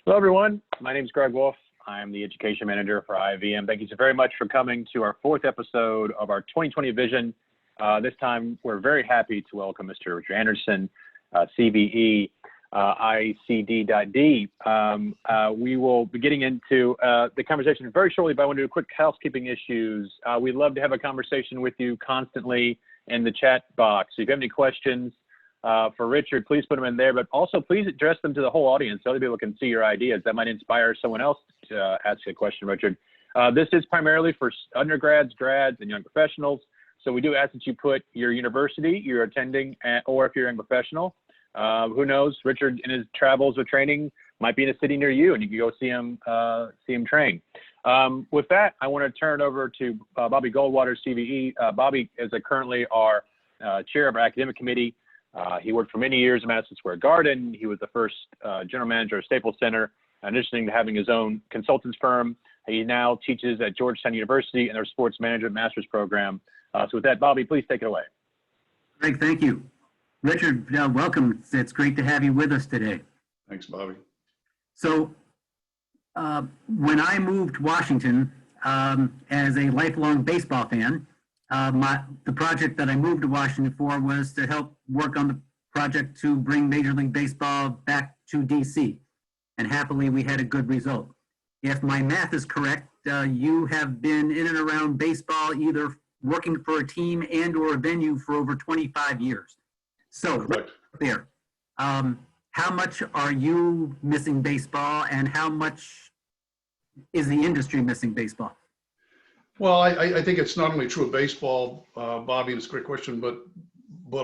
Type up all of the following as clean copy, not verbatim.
Hello, everyone. My name is Greg Wolf. I'm the Education Manager for IAVM. Thank you so very much for coming to our fourth episode of our 2020 Vision. This time, we're very happy to welcome Mr. Richard Andersen, CBE, ICD.D. We will be getting into the conversation very shortly, but I want to do quick housekeeping issues. We'd love to have a conversation with you constantly in the chat box. So if you have any questions for Richard, please put them in there, but also please address them to the whole audience so other people can see your ideas. That might inspire someone else to ask a question, Richard. This is primarily for undergrads, grads, and young professionals. So we do ask that you put your university you're attending, or if you're a young professional. Who knows, Richard in his travels with training might be in a city near you and you can go see him train. With that, I want to turn it over to Bobby Goldwater, CBE. Bobby is currently our chair of our academic committee. He worked for many years in Madison Square Garden. He was the first general manager of Staples Center, initially having his own consultants firm. He now teaches at Georgetown University in their sports management master's program. So with that, Bobby, please take it away. Greg, thank you. Richard, welcome. It's great to have you with us today. Thanks, Bobby. So when I moved to Washington as a lifelong baseball fan, the project that I moved to Washington for was to help work on the project to bring Major League Baseball back to DC. And happily, we had a good result. If my math is correct, you have been in and around baseball, either working for a team and or a venue for over 25 years. So Correct. There, how much are you missing baseball and how much is the industry missing baseball? Well, I think it's not only true of baseball, Bobby, and it's a great question, but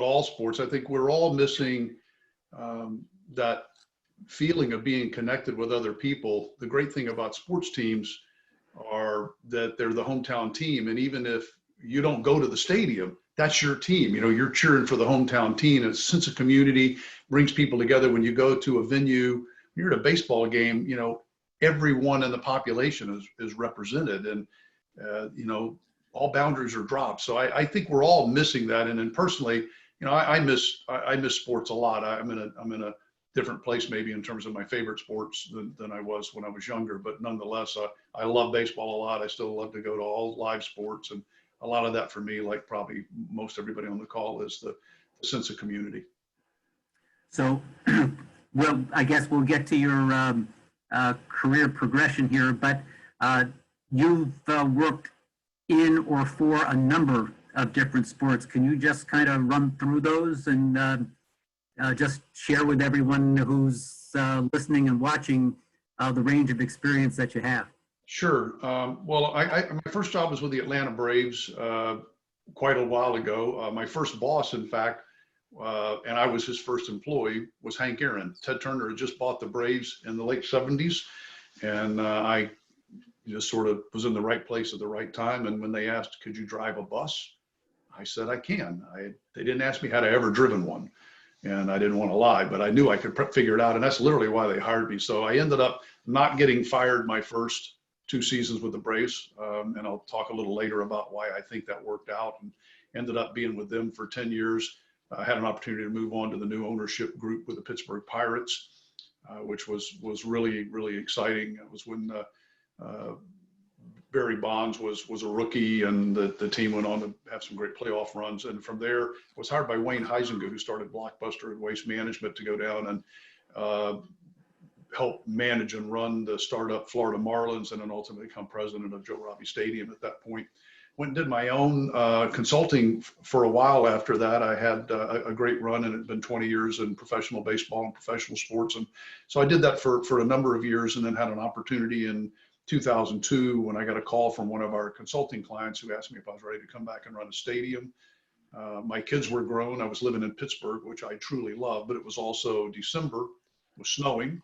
all sports. I think we're all missing that feeling of being connected with other people. The great thing about sports teams are that they're the hometown team. And even if you don't go to the stadium, that's your team. You know, you're cheering for the hometown team. It's a sense of community, brings people together. When you go to a venue, you're at a baseball game, you know, everyone in the population is represented. And you know, all boundaries are dropped. So I think we're all missing that. And then personally, you know, I miss sports a lot. I'm in a different place maybe in terms of my favorite sports than I was when I was younger. But nonetheless, I love baseball a lot. I still love to go to all live sports, and a lot of that for me, like probably most everybody on the call, is the sense of community. So, well, I guess we'll get to your career progression here, but you've worked in or for a number of different sports. Can you just kind of run through those and just share with everyone who's listening and watching the range of experience that you have? Sure. Well, my first job was with the Atlanta Braves quite a while ago. My first boss, in fact, and I was his first employee, was Hank Aaron. Ted Turner had just bought the Braves in the late 70s, and I just sort of was in the right place at the right time. And when they asked, could you drive a bus? I said, I can. They didn't ask me had I ever driven one. And I didn't want to lie, but I knew I could figure it out. And that's literally why they hired me. So I ended up not getting fired my first 2 seasons with the Braves. And I'll talk a little later about why I think that worked out, and ended up being with them for 10 years. I had an opportunity to move on to the new ownership group with the Pittsburgh Pirates, which was really, really exciting. It was when Barry Bonds was a rookie, and the team went on to have some great playoff runs. And from there, I was hired by Wayne Huizenga, who started Blockbuster and Waste Management, to go down and help manage and run the startup Florida Marlins, and then ultimately become president of Joe Robbie Stadium at that point. Went and did my own consulting for a while after that. I had a great run, and it had been 20 years in professional baseball and professional sports. And so I did that for a number of years, and then had an opportunity in 2002 when I got a call from one of our consulting clients who asked me if I was ready to come back and run a stadium. My kids were grown. I was living in Pittsburgh, which I truly love, but it was also December, it was snowing.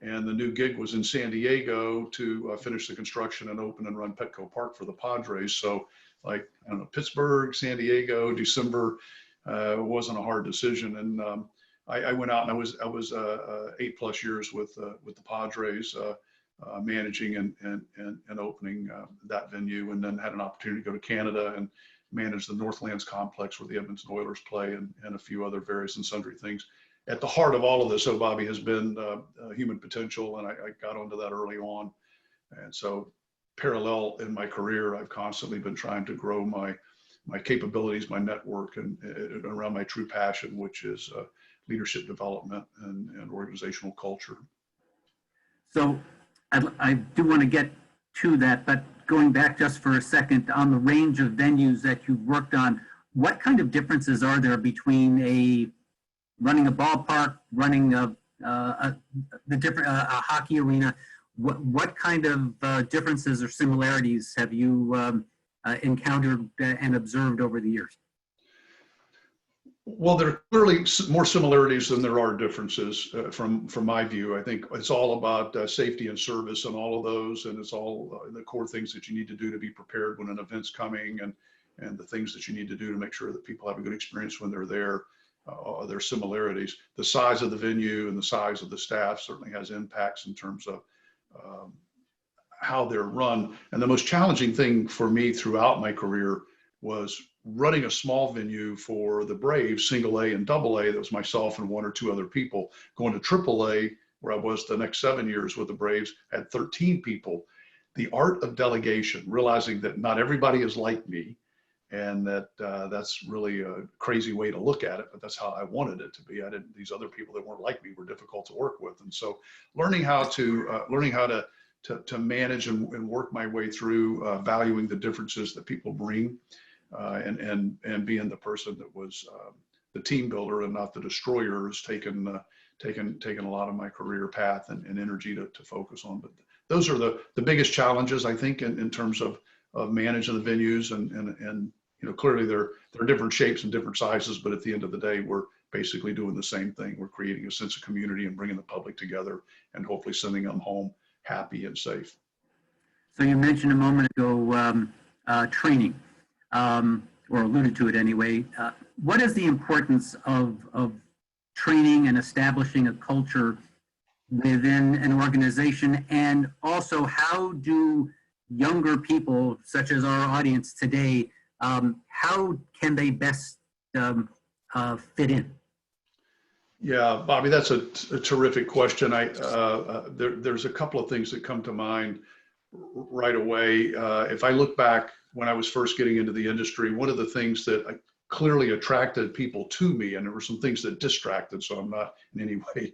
And the new gig was in San Diego to finish the construction and open and run Petco Park for the Padres. So, like, I don't know, Pittsburgh, San Diego, December, wasn't a hard decision. And I went out, and I was 8+ years with the Padres, managing and opening that venue, and then had an opportunity to go to Canada and manage the Northlands complex where the Edmonton Oilers play, and a few other various and sundry things. at the heart of all of this, Bobby, has been human potential, and I got onto that early on. And so parallel in my career, I've constantly been trying to grow my capabilities, my network, and around my true passion, which is leadership development and organizational culture. So I do want to get to that, but going back just for a second on the range of venues that you've worked on, what kind of differences are there between running a ballpark, running a hockey arena? What kind of differences or similarities have you encountered and observed over the years? Well, there are clearly more similarities than there are differences from my view. I think it's all about safety and service and all of those, and it's all the core things that you need to do to be prepared when an event's coming, and the things that you need to do to make sure that people have a good experience when they're there. There are similarities. The size of the venue and the size of the staff certainly has impacts in terms of how they're run. And the most challenging thing for me throughout my career was running a small venue for the Braves, single A and double A. That was myself and one or two other people. Going to triple A, where I was the next 7 years with the Braves, had 13 people. The art of delegation, realizing that not everybody is like me, and that that's really a crazy way to look at it, but that's how I wanted it to be. These other people that weren't like me were difficult to work with. And so learning how to manage and work my way through valuing the differences that people bring, and being the person that was the team builder and not the destroyer has taken a lot of my career path and energy to focus on. But those are the biggest challenges, I think, in terms of managing the venues, and clearly there are different shapes and different sizes, but at the end of the day, we're basically doing the same thing. We're creating a sense of community and bringing the public together, and hopefully sending them home happy and safe. So you mentioned a moment ago training, or alluded to it anyway. What is the importance of training and establishing a culture within an organization? And also, how do younger people, such as our audience today, how can they best fit in? Yeah, Bobby, that's a terrific question. There's a couple of things that come to mind right away. If I look back when I was first getting into the industry, one of the things that clearly attracted people to me, and there were some things that distracted, so I'm not in any way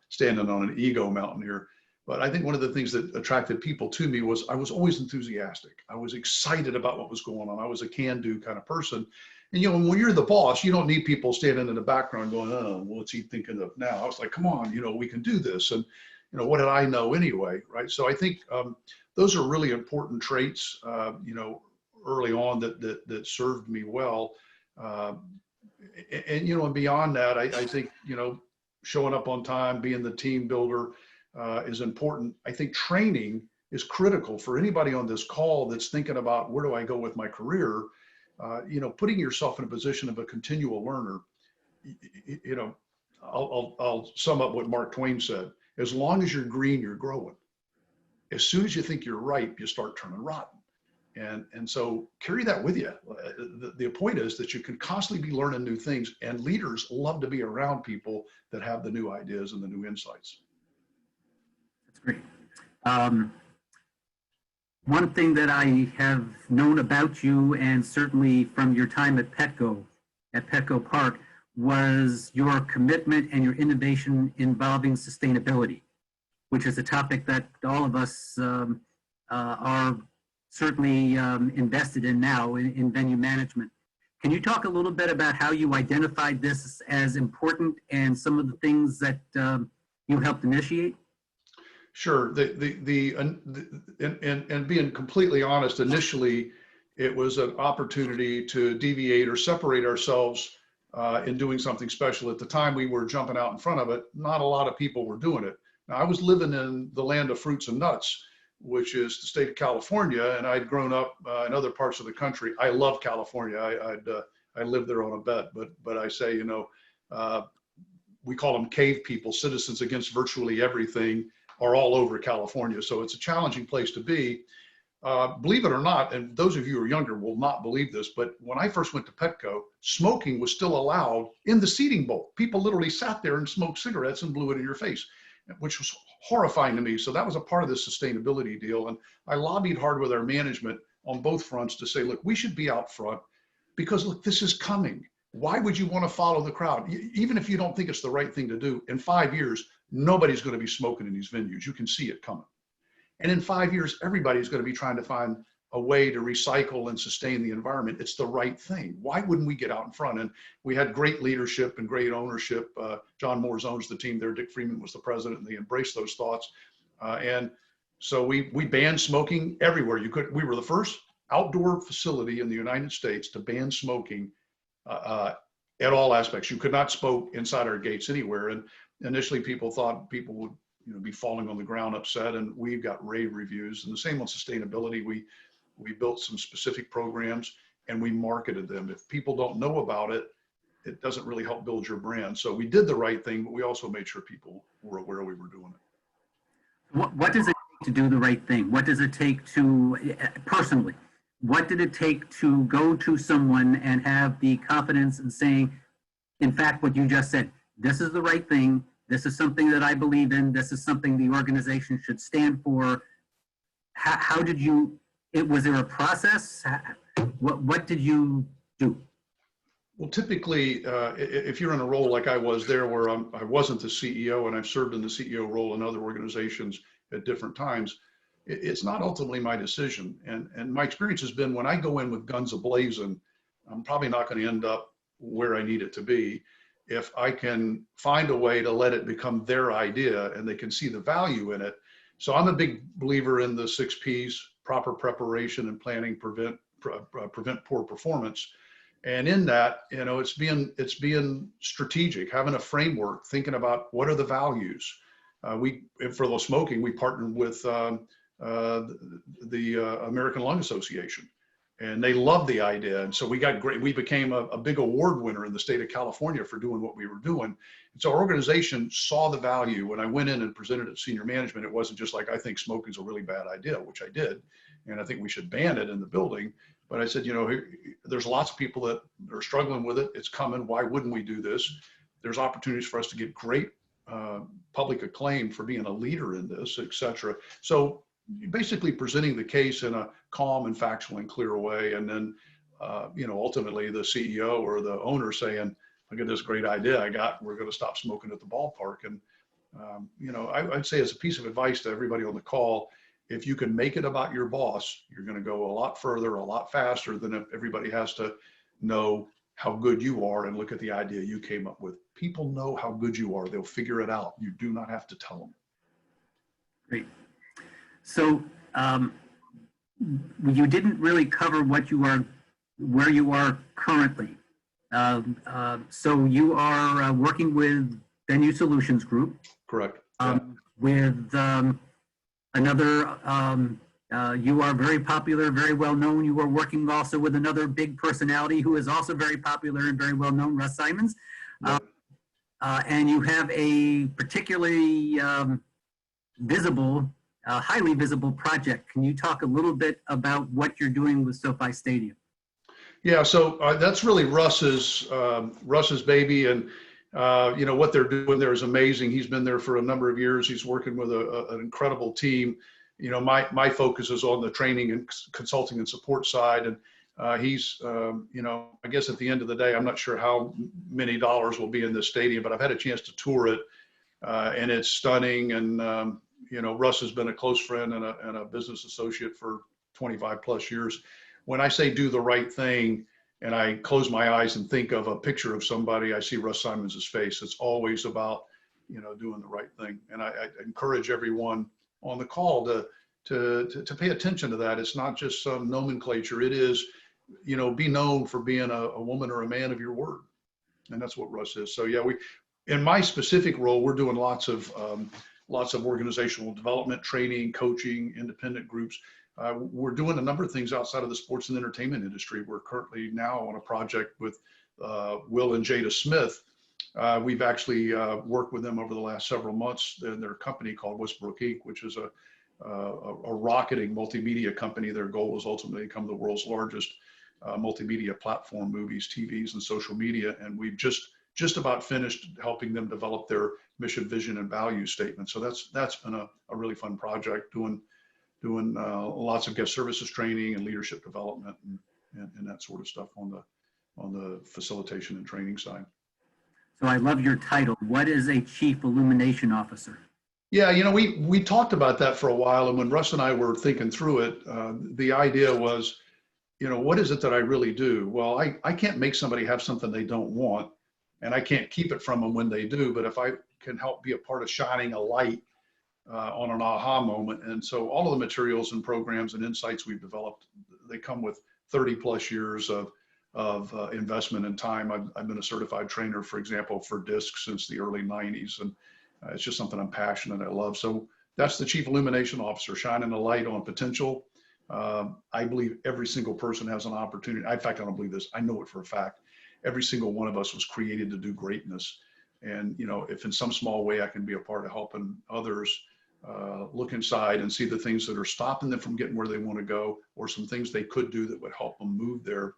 standing on an ego mountain here, but I think one of the things that attracted people to me was I was always enthusiastic. I was excited about what was going on. I was a can-do kind of person. And when you're the boss, you don't need people standing in the background going, "Oh, what's he thinking of now?" I was like, "Come on, we can do this." And what did I know anyway, right? So I think those are really important traits, early on that served me well. And beyond that, I think showing up on time, being the team builder is important. I think training is critical for anybody on this call that's thinking about, where do I go with my career? Putting yourself in a position of a continual learner. I'll sum up what Mark Twain said: as long as you're green, you're growing. As soon as you think you're ripe, you start turning rotten. And so carry that with you. The point is that you can constantly be learning new things, and leaders love to be around people that have the new ideas and the new insights. That's great. One thing that I have known about you, and certainly from your time at Petco Park, was your commitment and your innovation involving sustainability, which is a topic that all of us are certainly invested in now in venue management. Can you talk a little bit about how you identified this as important and some of the things that you helped initiate? Sure. And being completely honest, initially, it was an opportunity to deviate or separate ourselves in doing something special. At the time we were jumping out in front of it, not a lot of people were doing it. Now, I was living in the land of fruits and nuts, which is the state of California, and I'd grown up in other parts of the country. I love California. I lived there on a bet, but I say, we call them cave people, citizens against virtually everything, are all over California. So it's a challenging place to be. Believe it or not, and those of you who are younger will not believe this, but when I first went to Petco, smoking was still allowed in the seating bowl. People literally sat there and smoked cigarettes and blew it in your face, which was horrifying to me. So that was a part of the sustainability deal. And I lobbied hard with our management on both fronts to say, look, we should be out front because look, this is coming. Why would you want to follow the crowd? Even if you don't think it's the right thing to do, in 5 years, nobody's going to be smoking in these venues. You can see it coming. And in 5 years, everybody's going to be trying to find a way to recycle and sustain the environment. It's the right thing. Why wouldn't we get out in front? And we had great leadership and great ownership. John Moores owns the team there. Dick Freeman was the president, and they embraced those thoughts. And so we banned smoking everywhere. We were the first outdoor facility in the United States to ban smoking at all aspects. You could not smoke inside our gates anywhere. And initially people thought people would be falling on the ground upset, and we've got rave reviews. And the same on sustainability. We built some specific programs and we marketed them. If people don't know about it, it doesn't really help build your brand. So we did the right thing, but we also made sure people were aware we were doing it. What does it take to do the right thing? What does it take to, personally, what did it take to go to someone and have the confidence in saying, in fact, what you just said, this is the right thing, this is something that I believe in, this is something the organization should stand for? How did you, was there a process? What did you do? Well, typically, if you're in a role like I was there, where I wasn't the CEO, and I've served in the CEO role in other organizations at different times, it's not ultimately my decision. And my experience has been, when I go in with guns a-blazing, I'm probably not going to end up where I need it to be. If I can find a way to let it become their idea and they can see the value in it. So I'm a big believer in the 6 Ps: proper preparation and planning, prevent poor performance. And in that, it's being strategic, having a framework, thinking about what are the values. For the smoking, we partnered with the American Lung Association, and they loved the idea. And so we became a big award winner in the state of California for doing what we were doing. And so our organization saw the value. When I went in and presented it to senior management, it wasn't just like, I think smoking's a really bad idea, which I did. And I think we should ban it in the building. But I said, there's lots of people that are struggling with it. It's coming. Why wouldn't we do this? There's opportunities for us to get great public acclaim for being a leader in this, et cetera. So basically presenting the case in a calm and factual and clear way. And then, ultimately the CEO or the owner saying, look at this great idea I got, we're going to stop smoking at the ballpark. And, I'd say, as a piece of advice to everybody on the call, if you can make it about your boss, you're going to go a lot further, a lot faster than if everybody has to know how good you are and look at the idea you came up with. People know how good you are. They'll figure it out. You do not have to tell them. Great. So you didn't really cover where you are currently. So you are working with Venue Solutions Group. Correct. With another, you are very popular, very well known. You are working also with another big personality who is also very popular and very well known, Russ Simons. Yep. And you have a particularly visible, highly visible project. Can you talk a little bit about what you're doing with SoFi Stadium? Yeah, so that's really Russ's baby, and what they're doing there is amazing. He's been there for a number of years. He's working with an incredible team. My focus is on the training and consulting and support side, and he's I guess at the end of the day, I'm not sure how many dollars will be in this stadium, but I've had a chance to tour it, and it's stunning. And Russ has been a close friend and a business associate for 25 plus years. When I say do the right thing and I close my eyes and think of a picture of somebody, I see Russ Simons' face. It's always about, doing the right thing. And I encourage everyone on the call to pay attention to that. It's not just some nomenclature. It is, be known for being a woman or a man of your word. And that's what Russ is. So yeah, in my specific role, we're doing lots of organizational development, training, coaching, independent groups. We're doing a number of things outside of the sports and entertainment industry. We're currently now on a project with Will and Jada Smith. We've actually worked with them over the last several months in their company called Westbrook Inc., which is a rocketing multimedia company. Their goal was ultimately to become the world's largest multimedia platform, movies, TVs, and social media. And we've just about finished helping them develop their mission, vision, and value statement. So that's been a really fun project, doing lots of guest services training and leadership development and that sort of stuff on the facilitation and training side. So I love your title. What is a Chief Illumination Officer? Yeah, we talked about that for a while, and when Russ and I were thinking through it, the idea was, what is it that I really do? Well, I can't make somebody have something they don't want, and I can't keep it from them when they do, but if I can help be a part of shining a light on an aha moment. And so all of the materials and programs and insights we've developed, they come with 30 plus years of investment and time. I've been a certified trainer, for example, for DISC since the early 90s. And it's just something I'm passionate, I love. So that's the Chief Illumination Officer, shining a light on potential. I believe every single person has an opportunity. In fact, I don't believe this. I know it for a fact. Every single one of us was created to do greatness. And, if in some small way I can be a part of helping others look inside and see the things that are stopping them from getting where they want to go, or some things they could do that would help them move there,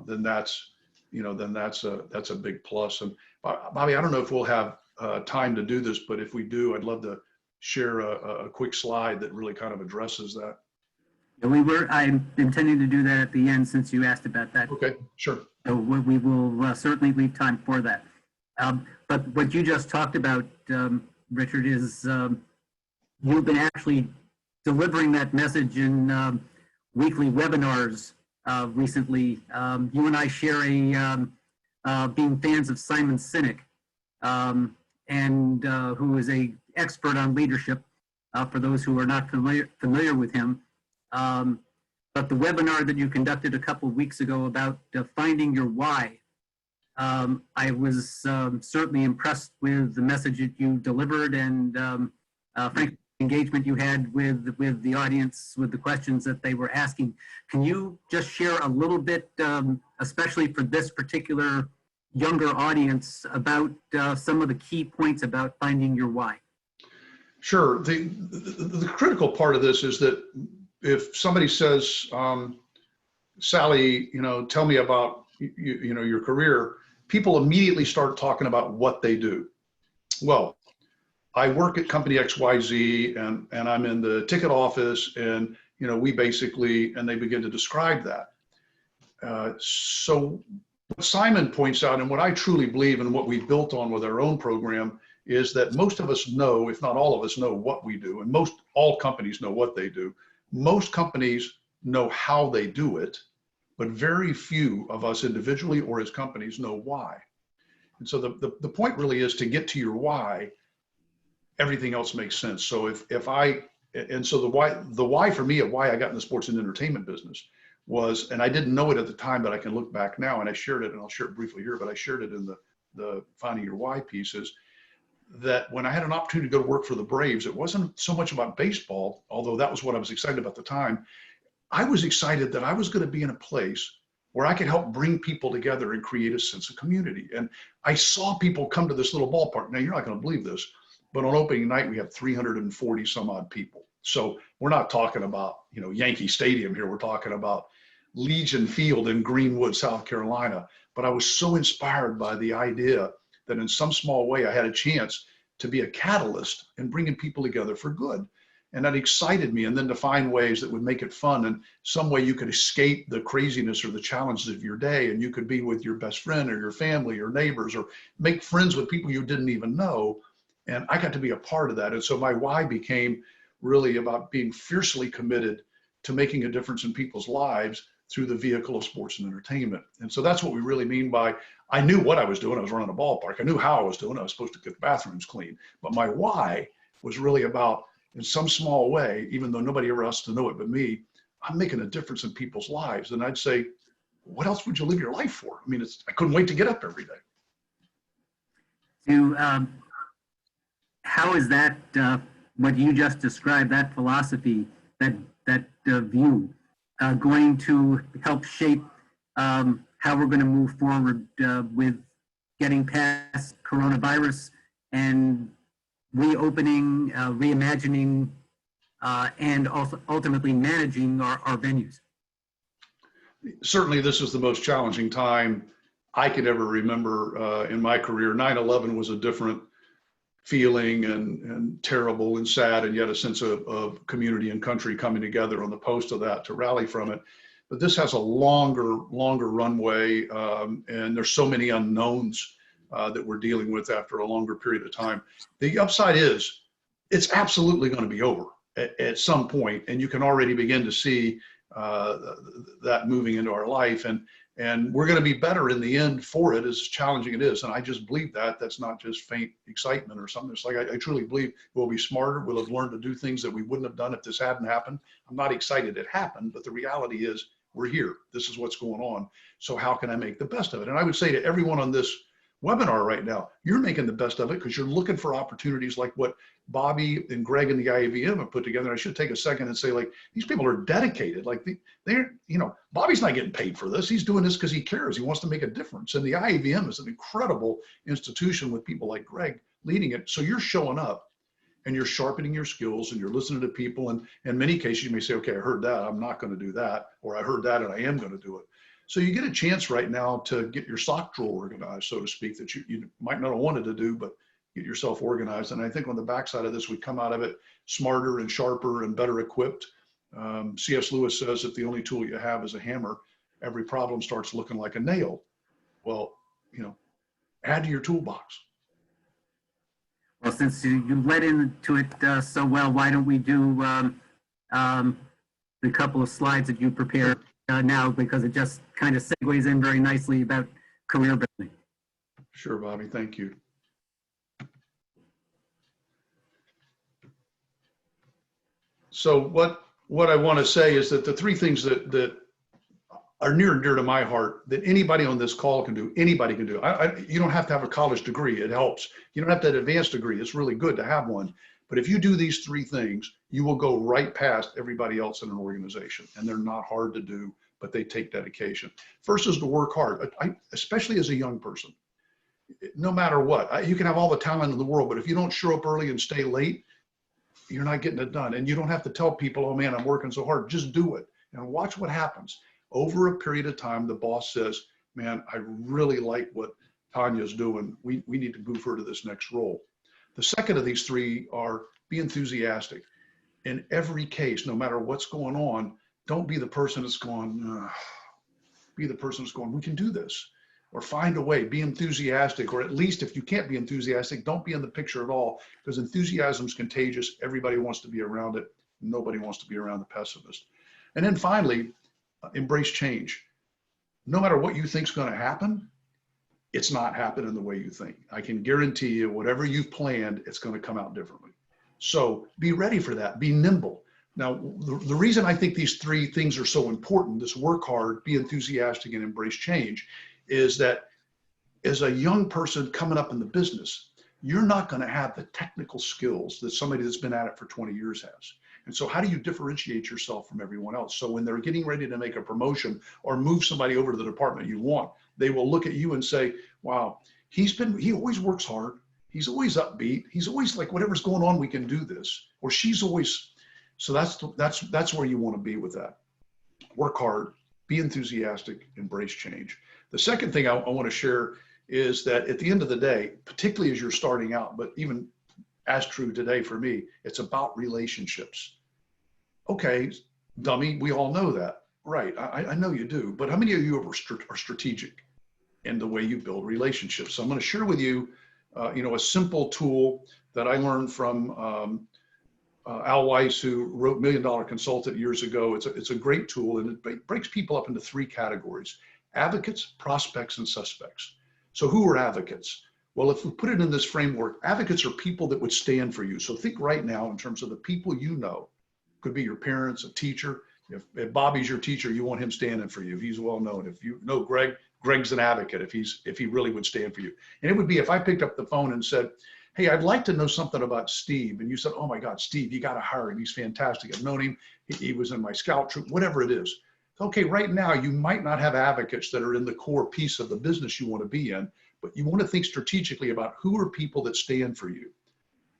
then that's a big plus. And Bobby, I don't know if we'll have time to do this, but if we do, I'd love to share a quick slide that really kind of addresses that. Yeah, I'm intending to do that at the end since you asked about that. Okay, sure. So we will certainly leave time for that. But what you just talked about, Richard, is you've been actually delivering that message in weekly webinars recently. You and I share being fans of Simon Sinek, and who is an expert on leadership, for those who are not familiar with him. But the webinar that you conducted a couple of weeks ago about finding your why, I was certainly impressed with the message that you delivered, and frankly, the engagement you had with the audience, with the questions that they were asking. Can you just share a little bit, especially for this particular younger audience, about some of the key points about finding your why? Sure. The critical part of this is that if somebody says, Sally, tell me about your career, people immediately start talking about what they do. Well, I work at company XYZ and I'm in the ticket office, and we basically, and they begin to describe that. So what Simon points out, and what I truly believe, and what we built on with our own program, is that most of us know, if not all of us know, what we do, and all companies know what they do. Most companies know how they do it, but very few of us individually or as companies know why. And so the point really is to get to your why, everything else makes sense. So the why for me of why I got in the sports and entertainment business was, and I didn't know it at the time, but I can look back now, and I shared it, and I'll share it briefly here, but I shared it in the finding your why pieces, that when I had an opportunity to go to work for the Braves, it wasn't so much about baseball, although that was what I was excited about at the time. I was excited that I was going to be in a place where I could help bring people together and create a sense of community. And I saw people come to this little ballpark. Now, you're not going to believe this, but on opening night, we had 340 some odd people. So we're not talking about, Yankee Stadium here. We're talking about Legion Field in Greenwood, South Carolina. But I was so inspired by the idea that in some small way, I had a chance to be a catalyst in bringing people together for good. And that excited me. And then to find ways that would make it fun, and some way you could escape the craziness or the challenges of your day. And you could be with your best friend or your family or neighbors, or make friends with people you didn't even know. And I got to be a part of that. And so my why became really about being fiercely committed to making a difference in people's lives through the vehicle of sports and entertainment. And so that's what we really mean by, I knew what I was doing. I was running a ballpark. I knew how I was doing. I was supposed to get the bathrooms clean. But my why was really about, in some small way, even though nobody ever has to know it but me, I'm making a difference in people's lives. And I'd say, what else would you live your life for? I mean, I couldn't wait to get up every day. So how is that, what you just described, that philosophy, that view, going to help shape how we're going to move forward with getting past coronavirus and reopening, reimagining and also ultimately managing our venues? Certainly, this is the most challenging time I could ever remember in my career. 9/11 was a different feeling and terrible and sad, and yet a sense of community and country coming together on the post of that to rally from it. But this has a longer runway, and there's so many unknowns that we're dealing with after a longer period of time. The upside is it's absolutely going to be over at some point, and you can already begin to see that moving into our life, and we're going to be better in the end for it, as challenging it is. And I just believe that that's not just faint excitement or something. It's like I truly believe we'll be smarter. We'll have learned to do things that we wouldn't have done if this hadn't happened. I'm not excited it happened, but the reality is we're here. This is what's going on. So how can I make the best of it? And I would say to everyone on this webinar right now, you're making the best of it because you're looking for opportunities like what Bobby and Greg and the IAVM have put together. I should take a second and say, like, these people are dedicated. Like they're, you know, Bobby's not getting paid for this. He's doing this because he cares. He wants to make a difference. And the IAVM is an incredible institution with people like Greg leading it. So you're showing up and you're sharpening your skills and you're listening to people. And in many cases, you may say, okay, I heard that. I'm not going to do that. Or I heard that and I am going to do it. So you get a chance right now to get your sock drawer organized, so to speak, that you might not have wanted to do, but get yourself organized. And I think on the backside of this, we come out of it smarter and sharper and better equipped. C.S. Lewis says if the only tool you have is a hammer, every problem starts looking like a nail. Well, you know, add to your toolbox. Well, since you led into it so well, why don't we do the couple of slides that you prepared now, because it just kind of segues in very nicely about career building. Sure, Bobby, thank you. So what I want to say is that the three things that are near and dear to my heart that anybody on this call can do, anybody can do. You don't have to have a college degree, it helps. You don't have to have an advanced degree, it's really good to have one. But if you do these three things, you will go right past everybody else in an organization, and they're not hard to do, but they take dedication. First is to work hard, especially as a young person. No matter what, you can have all the talent in the world, but if you don't show up early and stay late, you're not getting it done. And you don't have to tell people, oh man, I'm working so hard, just do it. And watch what happens. Over a period of time, the boss says, man, I really like what Tanya's doing. We need to move her to this next role. The second of these three are be enthusiastic. In every case, no matter what's going on, don't be the person that's going, ugh. Be the person that's going, we can do this. Or find a way, be enthusiastic, or at least if you can't be enthusiastic, don't be in the picture at all, because enthusiasm is contagious. Everybody wants to be around it. Nobody wants to be around the pessimist. And then finally, embrace change. No matter what you think is going to happen, it's not happening the way you think. I can guarantee you, whatever you've planned, it's going to come out differently. So be ready for that. Be nimble. Now, the reason I think these three things are so important, this work hard, be enthusiastic, and embrace change, is that as a young person coming up in the business, you're not going to have the technical skills that somebody that's been at it for 20 years has. And so how do you differentiate yourself from everyone else? So when they're getting ready to make a promotion or move somebody over to the department you want, they will look at you and say, wow, he always works hard. He's always upbeat. He's always like, whatever's going on, we can do this. Or she's always, so that's where you want to be with that. Work hard, be enthusiastic, embrace change. The second thing I want to share is that at the end of the day, particularly as you're starting out, but even as true today for me, it's about relationships. Okay, dummy, we all know that. Right, I know you do, but how many of you are strategic in the way you build relationships? So I'm going to share with you, a simple tool that I learned from Al Weiss, who wrote $1 Million Consultant years ago. It's a great tool, and it breaks people up into three categories: advocates, prospects, and suspects. So who are advocates? Well, if we put it in this framework, advocates are people that would stand for you. So think right now in terms of the people you know. Could be your parents, a teacher. If Bobby's your teacher, you want him standing for you. He's well known. If you know Greg, Greg's an advocate if he really would stand for you. And it would be if I picked up the phone and said, hey, I'd like to know something about Steve. And you said, oh my God, Steve, you got to hire him. He's fantastic. I've known him. He was in my scout troop, whatever it is. Okay, right now, you might not have advocates that are in the core piece of the business you want to be in, but you want to think strategically about who are people that stand for you.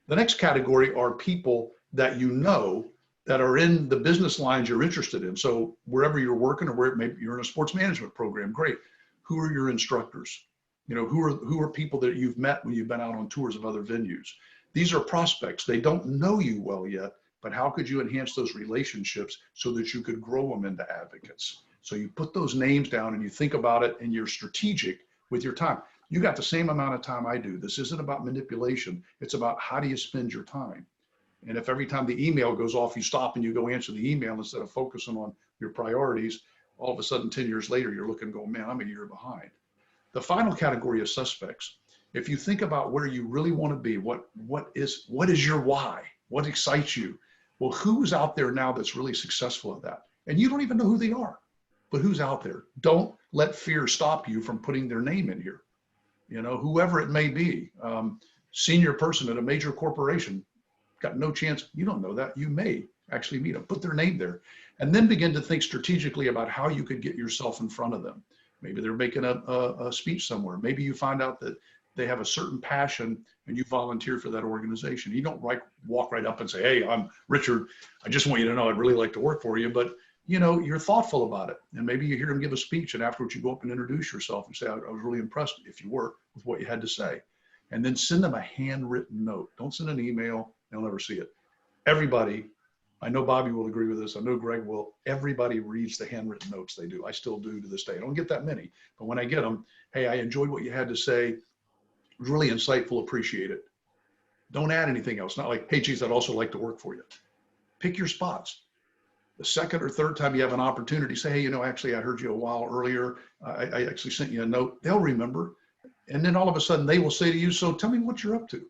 The next category are people that you know that are in the business lines you're interested in. So wherever you're working, or where maybe you're in a sports management program, great. Who are your instructors? You know, who are people that you've met when you've been out on tours of other venues? These are prospects. They don't know you well yet, but how could you enhance those relationships so that you could grow them into advocates? So you put those names down and you think about it, and you're strategic with your time. You got the same amount of time I do. This isn't about manipulation. It's about how do you spend your time? And if every time the email goes off, you stop and you go answer the email instead of focusing on your priorities, all of a sudden 10 years later, you're looking and going, man, I'm a year behind. The final category is suspects. If you think about where you really want to be, what is your why? What excites you? Well, who's out there now that's really successful at that? And you don't even know who they are, but who's out there? Don't let fear stop you from putting their name in here. You know, whoever it may be, senior person at a major corporation, got no chance. You don't know that. You may actually meet them. Put their name there, and then begin to think strategically about how you could get yourself in front of them. Maybe they're making a speech somewhere. Maybe you find out that they have a certain passion and you volunteer for that organization. You don't walk right up and say, hey, I'm Richard. I just want you to know I'd really like to work for you. But you know, you're thoughtful about it. And maybe you hear him give a speech, and afterwards you go up and introduce yourself and say, I was really impressed, if you were, with what you had to say. And then send them a handwritten note. Don't send an email. They'll never see it. Everybody, I know Bobby will agree with this. I know Greg will. Everybody reads the handwritten notes they do. I still do to this day. I don't get that many, but when I get them, hey, I enjoyed what you had to say. It was really insightful. Appreciate it. Don't add anything else. Not like, hey, geez, I'd also like to work for you. Pick your spots. The second or third time you have an opportunity, say, hey, you know, actually, I heard you a while earlier. I actually sent you a note. They'll remember. And then all of a sudden they will say to you, so tell me what you're up to.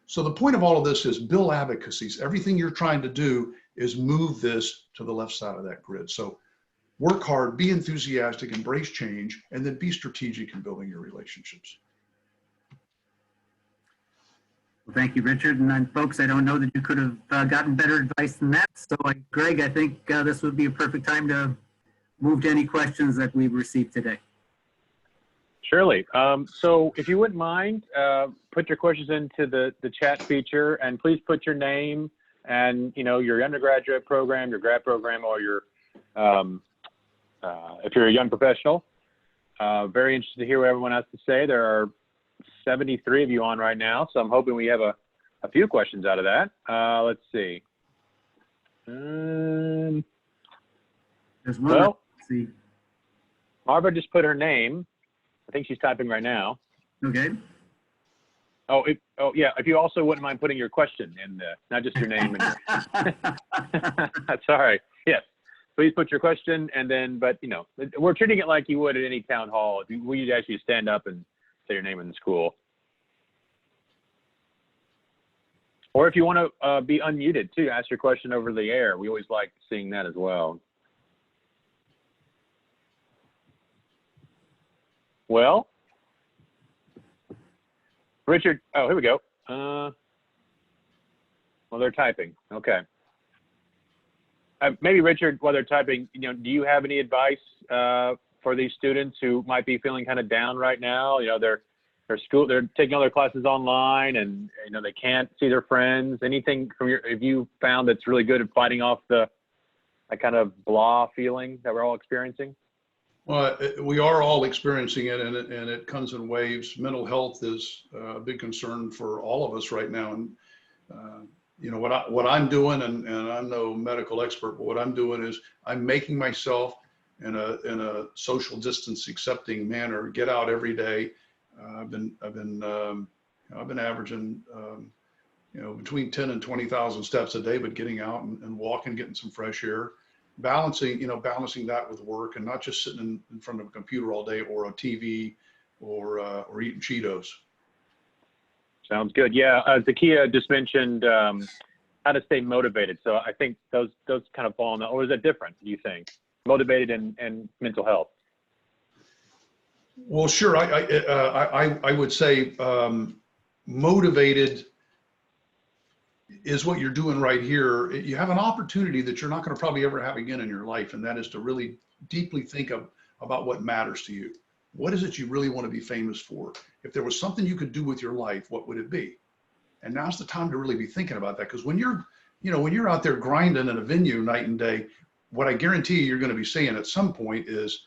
So the point of all of this is build advocacies. Everything you're trying to do is move this to the left side of that grid. So work hard, be enthusiastic, embrace change, and then be strategic in building your relationships. Well, thank you, Richard. And folks, I don't know that you could have gotten better advice than that. So Greg, I think this would be a perfect time to move to any questions that we've received today. Surely. So if you wouldn't mind, put your questions into the chat feature, and please put your name and, you know, your undergraduate program, your grad program, or your, if you're a young professional. Very interested to hear what everyone has to say. There are 73 of you on right now, so I'm hoping we have a few questions out of that. Let's see. There's one. Well, Let's see. Marva just put her name. I think she's typing right now. Okay. Oh, yeah. If you also wouldn't mind putting your question in there, not just your name. That's all right. Yes. Please put your question, and then, but you know, we're treating it like you would at any town hall. We actually stand up and say your name in the school. Or if you want to be unmuted too, ask your question over the air. We always like seeing that as well. Well, Richard, oh, here we go. Well, they're typing. Okay. Maybe Richard, while they're typing, you know, do you have any advice for these students who might be feeling kind of down right now? You know, they're taking all their classes online, and you know they can't see their friends. Anything from if you found that's really good at fighting off that kind of blah feeling that we're all experiencing? Well, we are all experiencing it, and it comes in waves. Mental health is a big concern for all of us right now. And you know what I'm doing, and I'm no medical expert, but what I'm doing is I'm making myself in a social distance accepting manner get out every day. I've been averaging you know, between 10 and 20,000 steps a day, but getting out and walking, getting some fresh air. Balancing that with work, and not just sitting in front of a computer all day or a TV or eating Cheetos. Sounds good. Yeah, Zakia just mentioned how to stay motivated. So I think those kind of fall in, or is that different, do you think? Motivated and mental health? Well, sure. I would say motivated is what you're doing right here. You have an opportunity that you're not going to probably ever have again in your life, and that is to really deeply think about what matters to you. What is it you really want to be famous for? If there was something you could do with your life, what would it be? And now's the time to really be thinking about that, because when you're you know, when you're out there grinding in a venue night and day, what I guarantee you're going to be saying at some point is,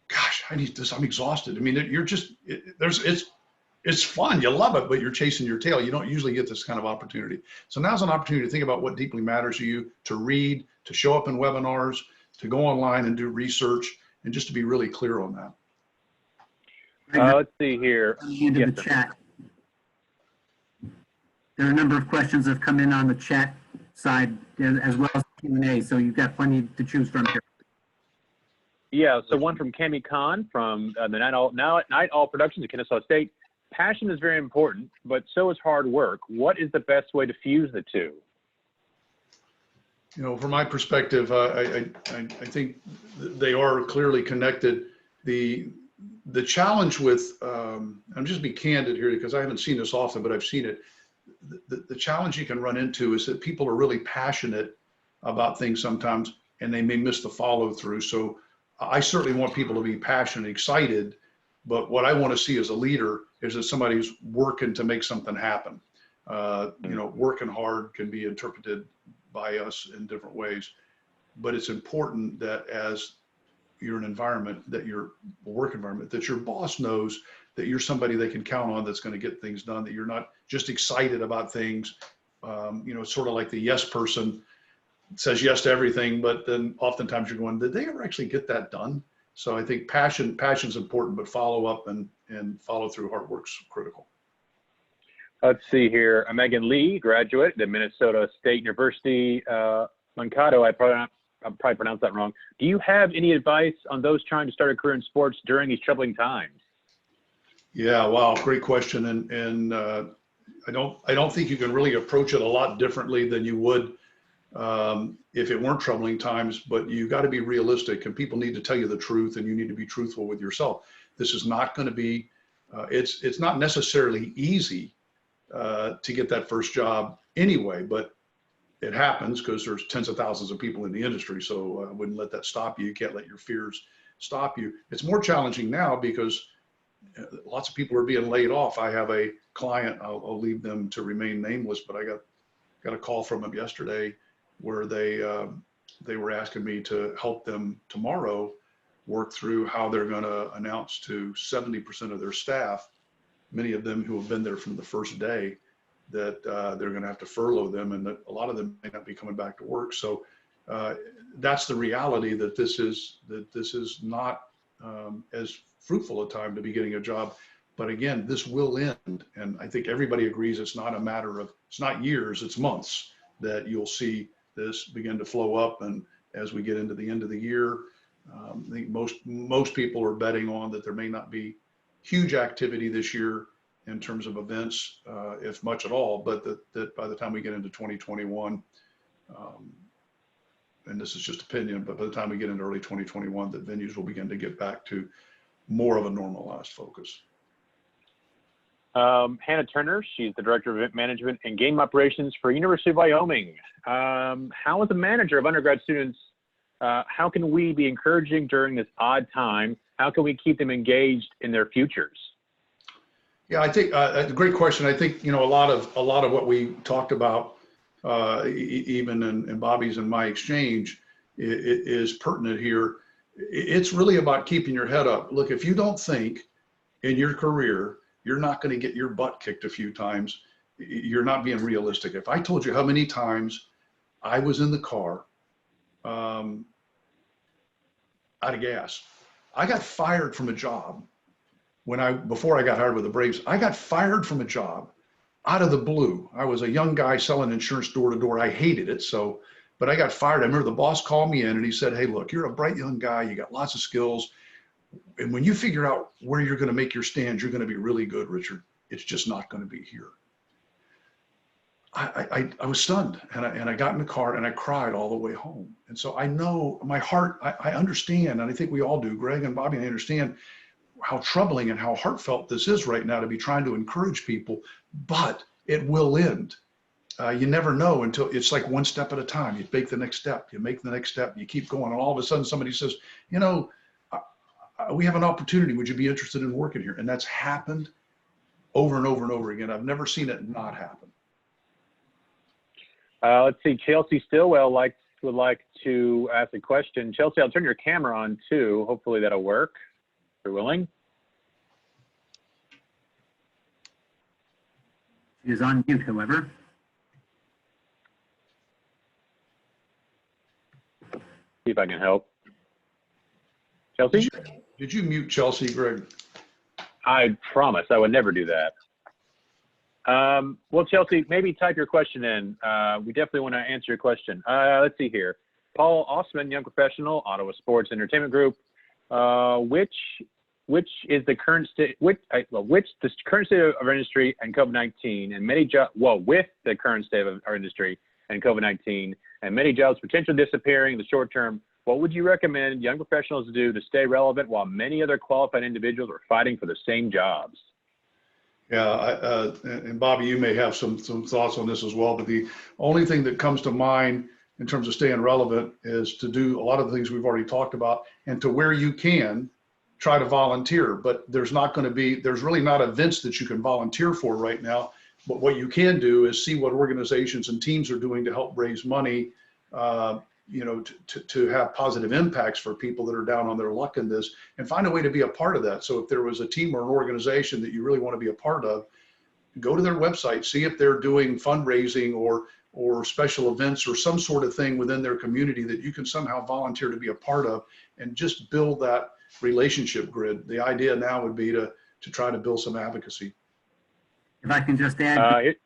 gosh, I need this. I'm exhausted. I mean, you're just, it's fun. You love it, but you're chasing your tail. You don't usually get this kind of opportunity. So now's an opportunity to think about what deeply matters to you, to read, to show up in webinars, to go online and do research, and just to be really clear on that. Let's see here. Into Yes, the sir. chat. There are a number of questions that have come in on the chat side as well as Q&A, so you've got plenty to choose from here. Yeah, so one from Cami Khan from the Night All Productions at Kennesaw State. Passion is very important, but so is hard work. What is the best way to fuse the two? You know, from my perspective, I think they are clearly connected. The challenge with, I'm just be candid here because I haven't seen this often, but I've seen it. The challenge you can run into is that people are really passionate about things sometimes, and they may miss the follow through. So I certainly want people to be passionate, excited, but what I want to see as a leader is that somebody's working to make something happen. You know, working hard can be interpreted by us in different ways, but it's important that as you're an environment, that your work environment, that your boss knows that you're somebody they can count on that's going to get things done, that you're not just excited about things. You know, it's sort of like the yes person says yes to everything, but then oftentimes you're going, did they ever actually get that done? So I think passion's important, but follow up and follow through hard work's critical. Let's see here. Megan Lee, graduate at Minnesota State University, Mankato. I probably pronounced that wrong. Do you have any advice on those trying to start a career in sports during these troubling times? Yeah, wow, great question. And I don't think you can really approach it a lot differently than you would if it weren't troubling times, but you got to be realistic, and people need to tell you the truth, and you need to be truthful with yourself. This is not going to be, it's not necessarily easy to get that first job anyway, but it happens because there's tens of thousands of people in the industry. So I wouldn't let that stop you. You can't let your fears stop you. It's more challenging now because lots of people are being laid off. I have a client, I'll leave them to remain nameless, but I got a call from them yesterday where they were asking me to help them tomorrow work through how they're going to announce to 70% of their staff, many of them who have been there from the first day, that they're going to have to furlough them, and that a lot of them may not be coming back to work. So that's the reality, that this is not as fruitful a time to be getting a job. But again, this will end, and I think everybody agrees it's not a matter of, it's not years, it's months that you'll see this begin to flow up. And as we get into the end of the year, I think most people are betting on that there may not be huge activity this year in terms of events, if much at all, but that by the time we get into 2021, and this is just opinion, but by the time we get into early 2021, that venues will begin to get back to more of a normalized focus. Hannah Turner, she's the Director of Event Management and Game Operations for University of Wyoming. How, as a manager of undergrad students, how can we be encouraging during this odd time? How can we keep them engaged in their futures? Yeah, I think a great question. I think, you know, a lot of what we talked about, even in Bobby's and my exchange, is pertinent here. It's really about keeping your head up. Look, if you don't think in your career you're not going to get your butt kicked a few times, you're not being realistic. If I told you how many times I was in the car out of gas, I got fired from a job before I got hired with the Braves. I got fired from a job out of the blue. I was a young guy selling insurance door to door. I hated it. But I got fired. I remember the boss called me in and he said, "Hey, look, you're a bright young guy. You got lots of skills. And when you figure out where you're going to make your stand, you're going to be really good, Richard. It's just not going to be here." I was stunned, and I got in the car and I cried all the way home. And so I know my heart, I understand, and I think we all do, Greg and Bobby, I understand how troubling and how heartfelt this is right now to be trying to encourage people, but it will end. You never know until it's like one step at a time. You make the next step, you make the next step, you keep going. And all of a sudden somebody says, you know, we have an opportunity. Would you be interested in working here? And that's happened over and over and over again. I've never seen it not happen. Let's see, Chelsea Stillwell would like to ask a question. Chelsea, I'll turn your camera on too. Hopefully that'll work, if you're willing. She is on mute, however. See if I can help. Chelsea? Did you mute Chelsea, Greg? I promise I would never do that. Well, Chelsea, maybe type your question in. We definitely want to answer your question. Let's see here. Paul Osman, young professional, Ottawa Sports Entertainment Group. Which is the current state? Which the current state of our industry and COVID-19 and many jobs? Well, with the current state of our industry and COVID-19 and many jobs potentially disappearing in the short term, what would you recommend young professionals do to stay relevant while many other qualified individuals are fighting for the same jobs? Yeah, and Bobby, you may have some thoughts on this as well, but the only thing that comes to mind in terms of staying relevant is to do a lot of the things we've already talked about, and to where you can, try to volunteer. But there's really not events that you can volunteer for right now. But what you can do is see what organizations and teams are doing to help raise money, to have positive impacts for people that are down on their luck in this, and find a way to be a part of that. So if there was a team or an organization that you really want to be a part of, go to their website, see if they're doing fundraising or special events or some sort of thing within their community that you can somehow volunteer to be a part of, and just build that relationship grid. The idea now would be to try to build some advocacy. If I can just add,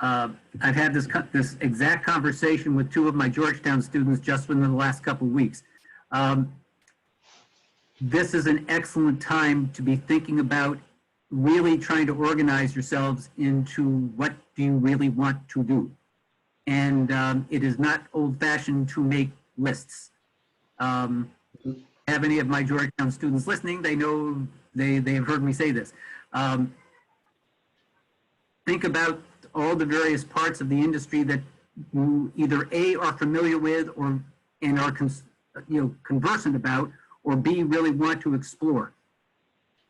I've had this exact conversation with two of my Georgetown students just within the last couple of weeks. This is an excellent time to be thinking about really trying to organize yourselves into what do you really want to do. And it is not old-fashioned to make lists. Have any of my Georgetown students listening, they know, they have heard me say this. Think about all the various parts of the industry that you either A, are familiar with and are conversant about, or B, really want to explore.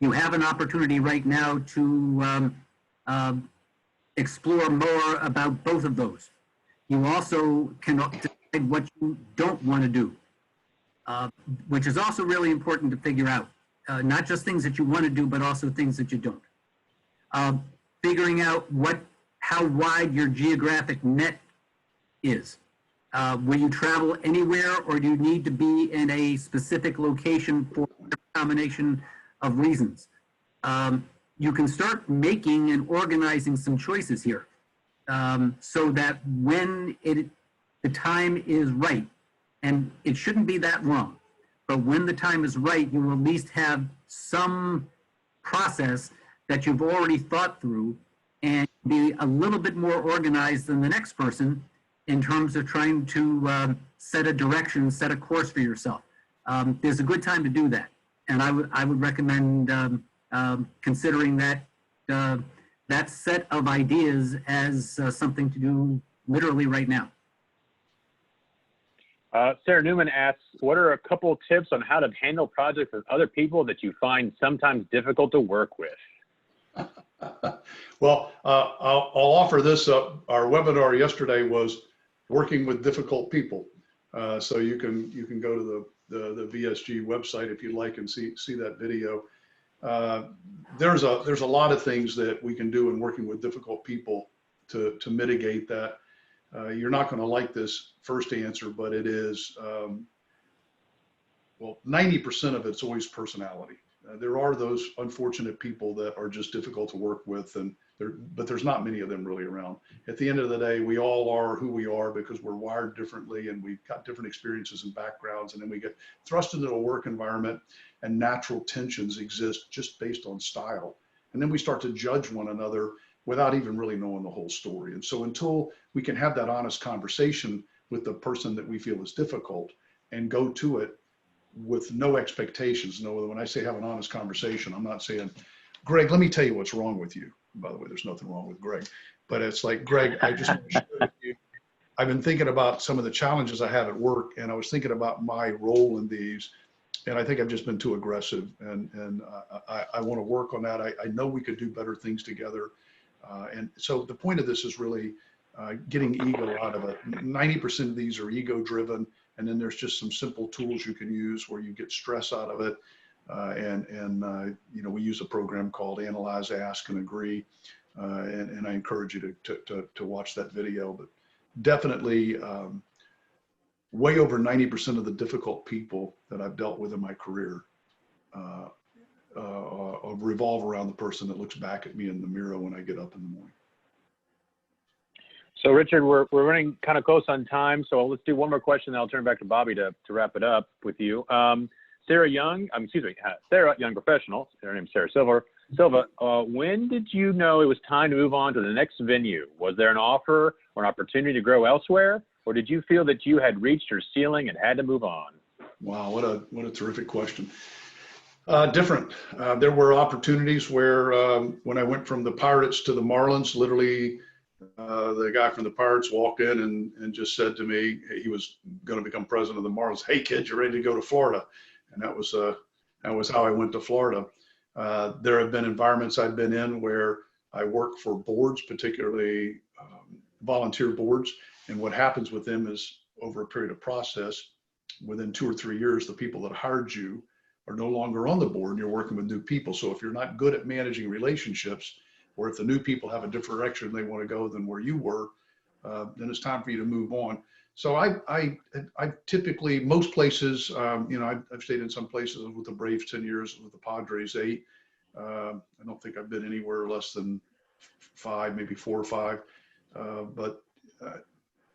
You have an opportunity right now to explore more about both of those. You also can decide what you don't want to do, which is also really important to figure out. Not just things that you want to do, but also things that you don't. Figuring out how wide your geographic net is. Will you travel anywhere, or do you need to be in a specific location for a combination of reasons? You can start making and organizing some choices here, so that when the time is right, and it shouldn't be that long, but when the time is right, you will at least have some process that you've already thought through, and be a little bit more organized than the next person in terms of trying to set a direction, set a course for yourself. There's a good time to do that, and I would recommend considering that set of ideas as something to do literally right now. Sarah Newman asks, what are a couple tips on how to handle projects with other people that you find sometimes difficult to work with? Well, I'll offer this up. Our webinar yesterday was working with difficult people. So you can go to the VSG website if you'd like and see that video. There's a lot of things that we can do in working with difficult people to mitigate that. You're not going to like this first answer, but it is, well, 90% of it's always personality. There are those unfortunate people that are just difficult to work with, but there's not many of them really around. At the end of the day, we all are who we are because we're wired differently and we've got different experiences and backgrounds, and then we get thrust into a work environment and natural tensions exist just based on style. And then we start to judge one another without even really knowing the whole story. And so until we can have that honest conversation with the person that we feel is difficult and go to it with no expectations. No, when I say have an honest conversation, I'm not saying, Greg, let me tell you what's wrong with you. By the way, there's nothing wrong with Greg, but it's like, Greg, I just want to share with you. I've been thinking about some of the challenges I have at work, and I was thinking about my role in these, and I think I've just been too aggressive, and I want to work on that. I know we could do better things together. And so the point of this is really getting ego out of it. 90% of these are ego driven. And then there's just some simple tools you can use where you get stress out of it. You know, we use a program called Analyze, Ask, and Agree. And I encourage you to watch that video. But definitely, way over 90% of the difficult people that I've dealt with in my career revolve around the person that looks back at me in the mirror when I get up in the morning. So Richard, we're running kind of close on time, so let's do one more question, then I'll turn it back to Bobby to wrap it up with you. Sarah Young, Sarah Young Professional, her name's Sarah Silva, when did you know it was time to move on to the next venue? Was there an offer or an opportunity to grow elsewhere, or did you feel that you had reached your ceiling and had to move on? Wow, what a terrific question. Different. There were opportunities where when I went from the Pirates to the Marlins, literally the guy from the Pirates walked in and just said to me, he was going to become president of the Marlins. Hey kid, you ready to go to Florida? And that was how I went to Florida. There have been environments I've been in where I work for boards, particularly volunteer boards. And what happens with them is over a period of process, within 2 or 3 years, the people that hired you are no longer on the board and you're working with new people. So if you're not good at managing relationships, or if the new people have a different direction they want to go than where you were, then it's time for you to move on. So I typically, most places, you know, I've stayed in some places with the Braves 10 years, with the Padres 8. I don't think I've been anywhere less than 5, maybe 4 or 5. But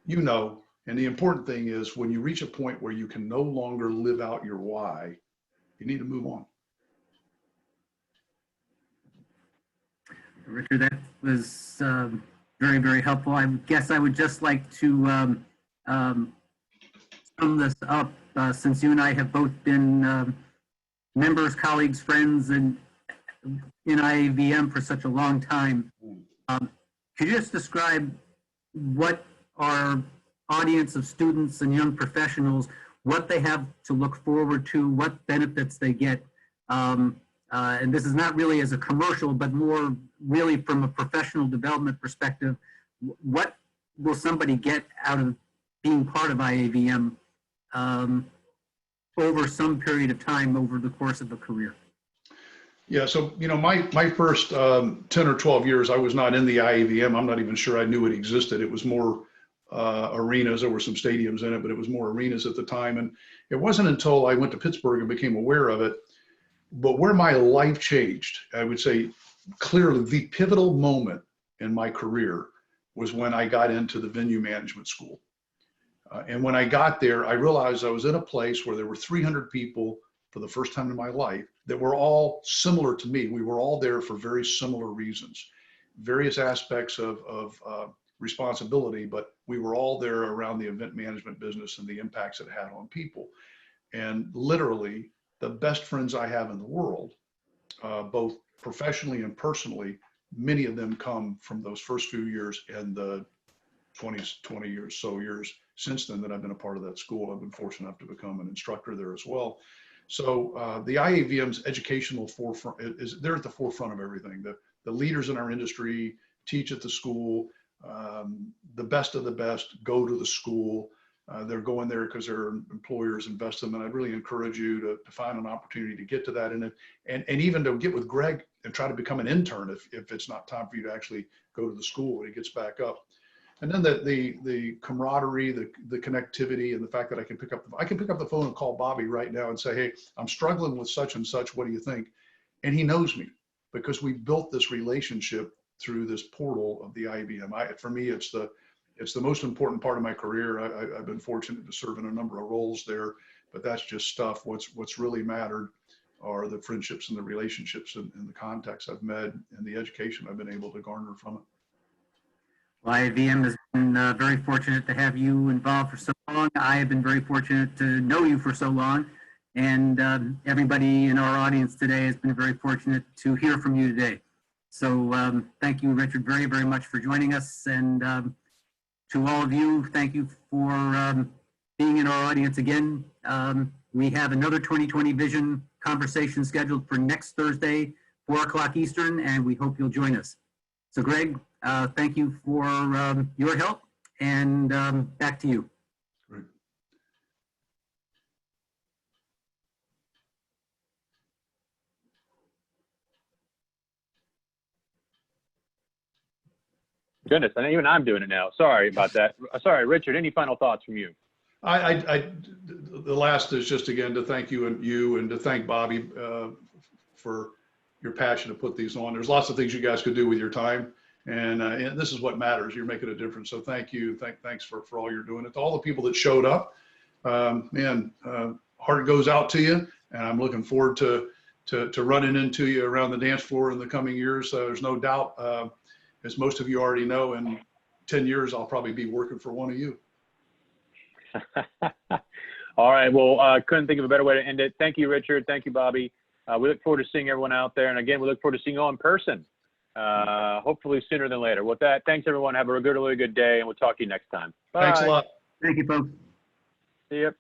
you know, and the important thing is when you reach a point where you can no longer live out your why, you need to move on. Richard, that was very, very helpful. I guess I would just like to sum this up, since you and I have both been members, colleagues, friends, and in IAVM for such a long time. Could you just describe what our audience of students and young professionals, what they have to look forward to, what benefits they get? And this is not really as a commercial, but more really from a professional development perspective. What will somebody get out of being part of IAVM over some period of time over the course of a career? Yeah, so, you know, my first 10 or 12 years, I was not in the IAVM. I'm not even sure I knew it existed. It was more arenas. There were some stadiums in it, but it was more arenas at the time. And it wasn't until I went to Pittsburgh and became aware of it. But where my life changed, I would say clearly the pivotal moment in my career was when I got into the venue management school. And when I got there, I realized I was in a place where there were 300 people for the first time in my life that were all similar to me. We were all there for very similar reasons, various aspects of responsibility, but we were all there around the event management business and the impacts it had on people. And literally, the best friends I have in the world, both professionally and personally, many of them come from those first few years and the 20 years since then that I've been a part of that school. I've been fortunate enough to become an instructor there as well. So the IAVM's educational forefront they're at the forefront of everything. The leaders in our industry teach at the school. The best of the best go to the school. They're going there because their employers invest them. And I really encourage you to find an opportunity to get to that and even to get with Greg and try to become an intern if it's not time for you to actually go to the school when he gets back up. And then the camaraderie, the connectivity, and the fact that I can pick up the phone and call Bobby right now and say, hey, I'm struggling with such and such. What do you think? And he knows me because we built this relationship through this portal of the IAVM. For me, it's the most important part of my career. I've been fortunate to serve in a number of roles there, but that's just stuff. What's really mattered are the friendships and the relationships and the contacts I've met and the education I've been able to garner from it. Well, IAVM has been very fortunate to have you involved for so long. I have been very fortunate to know you for so long. And everybody in our audience today has been very fortunate to hear from you today. So thank you, Richard, very, very much for joining us. And to all of you, thank you for being in our audience again. We have another 2020 Vision conversation scheduled for next Thursday, 4 o'clock Eastern, and we hope you'll join us. So Greg, thank you for your help, and back to you. Great. Goodness, and even I'm doing it now. Sorry about that. Sorry, Richard, any final thoughts from you? The last is just again to thank you and to thank Bobby for your passion to put these on. There's lots of things you guys could do with your time, and this is what matters. You're making a difference. So thank you. Thanks for all you're doing. And to all the people that showed up, heart goes out to you, and I'm looking forward to running into you around the dance floor in the coming years. There's no doubt, as most of you already know, in 10 years, I'll probably be working for one of you. All right. Well, couldn't think of a better way to end it. Thank you, Richard. Thank you, Bobby. We look forward to seeing everyone out there. And again, we look forward to seeing you all in person, hopefully sooner than later. With that, thanks, everyone. Have a really good day, and we'll talk to you next time. Bye. Thanks a lot. Thank you, folks. See you.